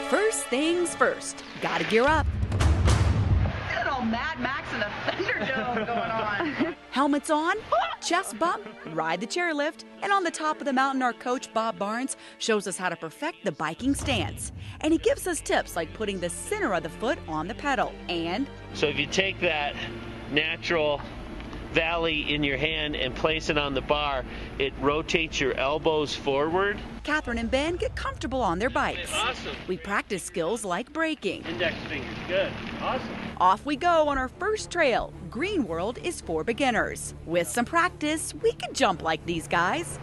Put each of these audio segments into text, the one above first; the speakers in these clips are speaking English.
First things first, gotta gear up. Got all Mad Max and the Thunderdome going on. Helmets on, chest bump, ride the chairlift, and on the top of the mountain, our coach Bob Barnes shows us how to perfect the biking stance. And he gives us tips like putting the center of the foot on the pedal. And so if you take that natural valley in your hand and place it on the bar, it rotates your elbows forward. Catherine and Ben get comfortable on their bikes. Awesome. We practice skills like braking. Index fingers, good. Awesome. Off we go on our first trail. Green World is for beginners. With some practice, we can jump like these guys.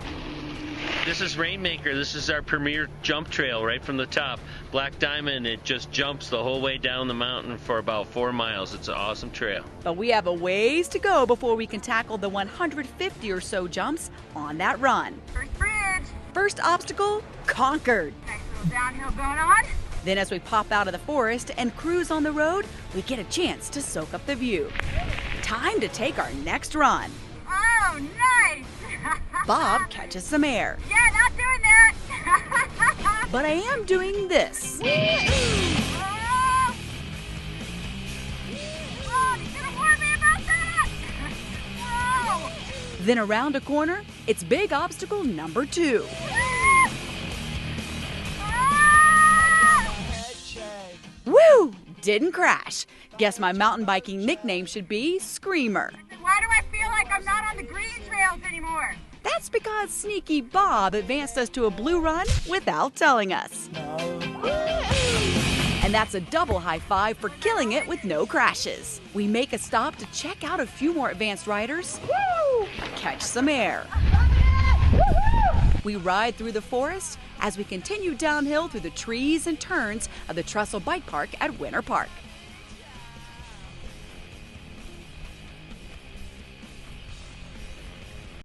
This is Rainmaker. This is our premier jump trail right from the top. Black Diamond, it just jumps the whole way down the mountain for about 4 miles. It's an awesome trail. But we have a ways to go before we can tackle the 150 or so jumps on that run. First bridge. First obstacle conquered. Nice little downhill going on. Then as we pop out of the forest and cruise on the road, we get a chance to soak up the view. Time to take our next run. Oh, nice. Bob catches some air. Yeah, not doing that. But I am doing this. Oh, you gonna warn me about that? Whoa. Then around a corner, it's big obstacle number 2. Woo! Didn't crash. Guess my mountain biking nickname should be Screamer. Why do I feel like I'm not on the green trails anymore? That's because Sneaky Bob advanced us to a blue run without telling us. And that's a double high five for killing it with no crashes. We make a stop to check out a few more advanced riders. Woo! Catch some air. We ride through the forest as we continue downhill through the trees and turns of the Trestle Bike Park at Winter Park.